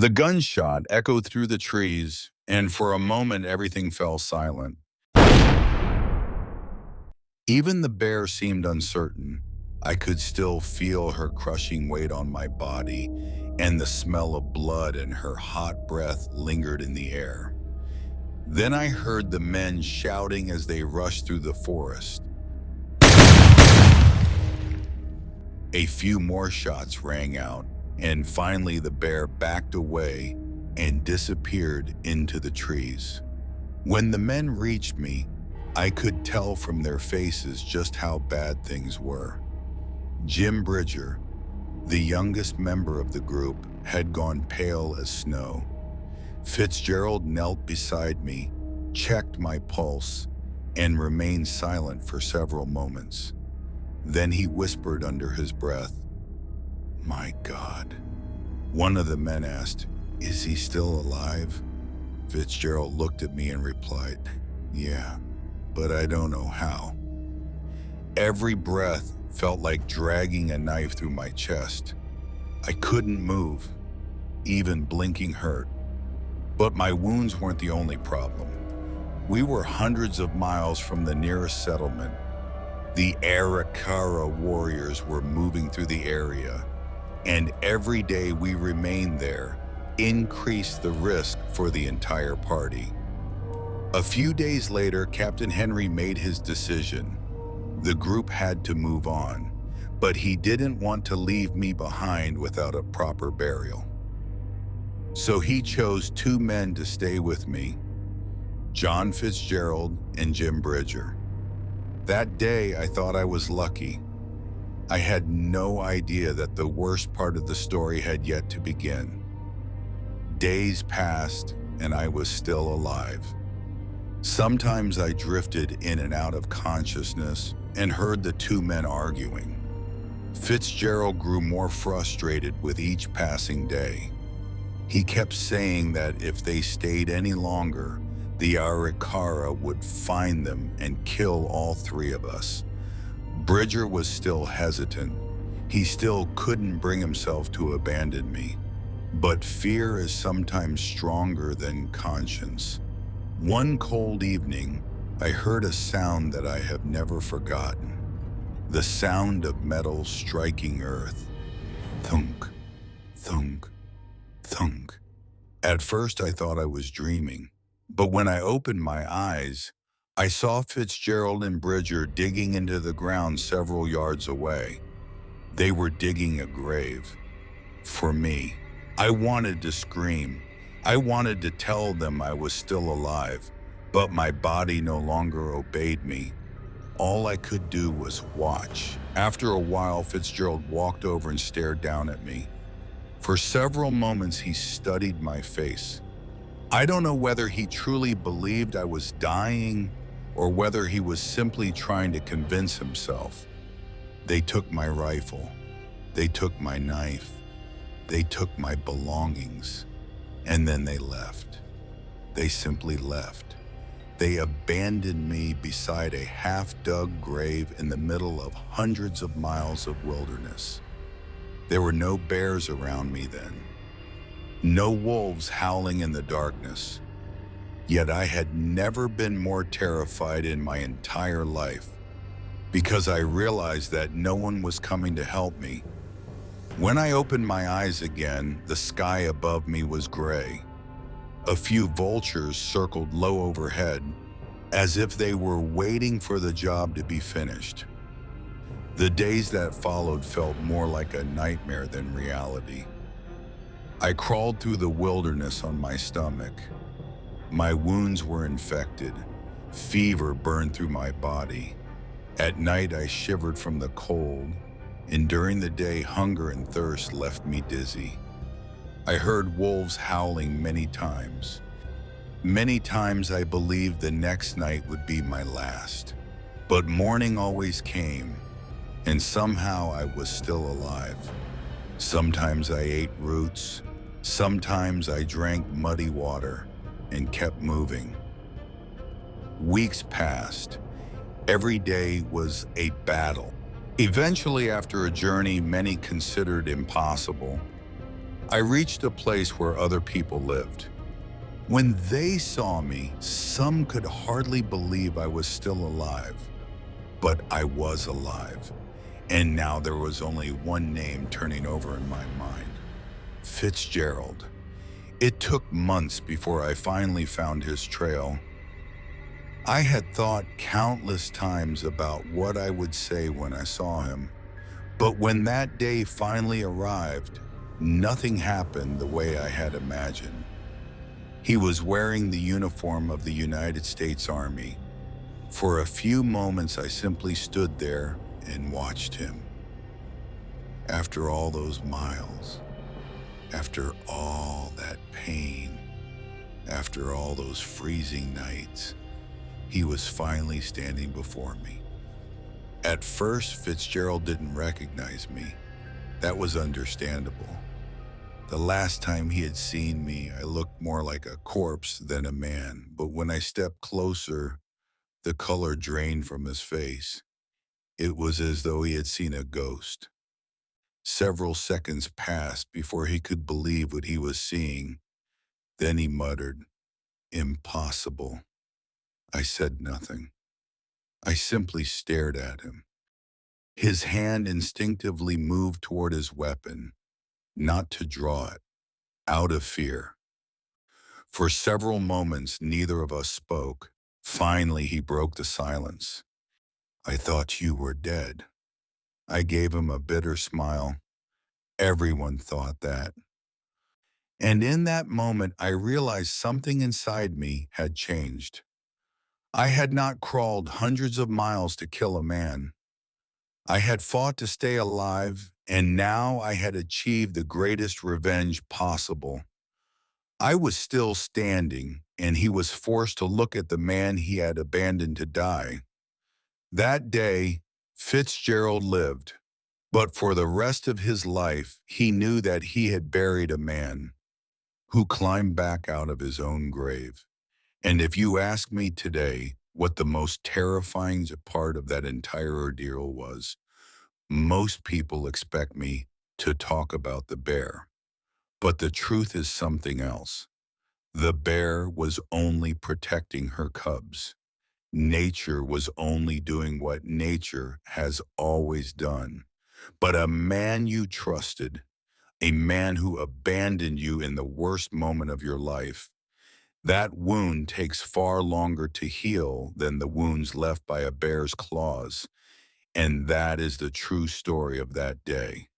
The gunshot echoed through the trees, and for a moment everything fell silent. Even the bear seemed uncertain. I could still feel her crushing weight on my body, and the smell of blood and her hot breath lingered in the air. Then I heard the men shouting as they rushed through the forest. A few more shots rang out, and finally the bear backed away and disappeared into the trees. When the men reached me, I could tell from their faces just how bad things were. Jim Bridger, the youngest member of the group, had gone pale as snow. Fitzgerald knelt beside me, checked my pulse, and remained silent for several moments. Then he whispered under his breath, "My God." One of the men asked, "Is he still alive?" Fitzgerald looked at me and replied, "Yeah, but I don't know how." Every breath felt like dragging a knife through my chest. I couldn't move. Even blinking hurt. But my wounds weren't the only problem. We were hundreds of miles from the nearest settlement. The Arikara warriors were moving through the area, and every day we remained there increased the risk for the entire party. A few days later, Captain Henry made his decision. The group had to move on, but he didn't want to leave me behind without a proper burial. So he chose two men to stay with me, John Fitzgerald and Jim Bridger. That day, I thought I was lucky. I had no idea that the worst part of the story had yet to begin. Days passed, and I was still alive. Sometimes I drifted in and out of consciousness and heard the two men arguing. Fitzgerald grew more frustrated with each passing day. He kept saying that if they stayed any longer, the Arikara would find them and kill all three of us. Bridger was still hesitant. He still couldn't bring himself to abandon me. But fear is sometimes stronger than conscience. One cold evening, I heard a sound that I have never forgotten. The sound of metal striking earth. Thunk, thunk, thunk. At first, I thought I was dreaming. But when I opened my eyes, I saw Fitzgerald and Bridger digging into the ground several yards away. They were digging a grave. For me. I wanted to scream. I wanted to tell them I was still alive, but my body no longer obeyed me. All I could do was watch. After a while, Fitzgerald walked over and stared down at me. For several moments, he studied my face. I don't know whether he truly believed I was dying or whether he was simply trying to convince himself. They took my rifle. They took my knife. They took my belongings. And then they left. They simply left. They abandoned me beside a half-dug grave in the middle of hundreds of miles of wilderness. There were no bears around me then. No wolves howling in the darkness. Yet I had never been more terrified in my entire life, because I realized that no one was coming to help me. When I opened my eyes again, the sky above me was gray. A few vultures circled low overhead, as if they were waiting for the job to be finished. The days that followed felt more like a nightmare than reality. I crawled through the wilderness on my stomach. My wounds were infected. Fever burned through my body. At night, I shivered from the cold, and during the day, hunger and thirst left me dizzy. I heard wolves howling many times. Many times I believed the next night would be my last. But morning always came, and somehow I was still alive. Sometimes I ate roots. Sometimes I drank muddy water and kept moving. Weeks passed. Every day was a battle. Eventually, after a journey many considered impossible, I reached a place where other people lived. When they saw me, some could hardly believe I was still alive. But I was alive. And now there was only one name turning over in my mind: Fitzgerald. It took months before I finally found his trail. I had thought countless times about what I would say when I saw him. But when that day finally arrived, nothing happened the way I had imagined. He was wearing the uniform of the United States Army. For a few moments, I simply stood there and watched him. After all those miles, after all that pain, after all those freezing nights, he was finally standing before me. At first, Fitzgerald didn't recognize me. That was understandable. The last time he had seen me, I looked more like a corpse than a man, but when I stepped closer, the color drained from his face. It was as though he had seen a ghost. Several seconds passed before he could believe what he was seeing. Then he muttered, "Impossible." I said nothing. I simply stared at him. His hand instinctively moved toward his weapon, not to draw it, out of fear. For several moments, neither of us spoke. Finally, he broke the silence. "I thought you were dead." I gave him a bitter smile. Everyone thought that. And in that moment, I realized something inside me had changed. I had not crawled hundreds of miles to kill a man. I had fought to stay alive, and now I had achieved the greatest revenge possible. I was still standing, and he was forced to look at the man he had abandoned to die. That day, Fitzgerald lived, but for the rest of his life, he knew that he had buried a man who climbed back out of his own grave. And if you ask me today what the most terrifying part of that entire ordeal was, most people expect me to talk about the bear. But the truth is something else. The bear was only protecting her cubs. Nature was only doing what nature has always done. But a man you trusted, a man who abandoned you in the worst moment of your life, that wound takes far longer to heal than the wounds left by a bear's claws. And that is the true story of that day.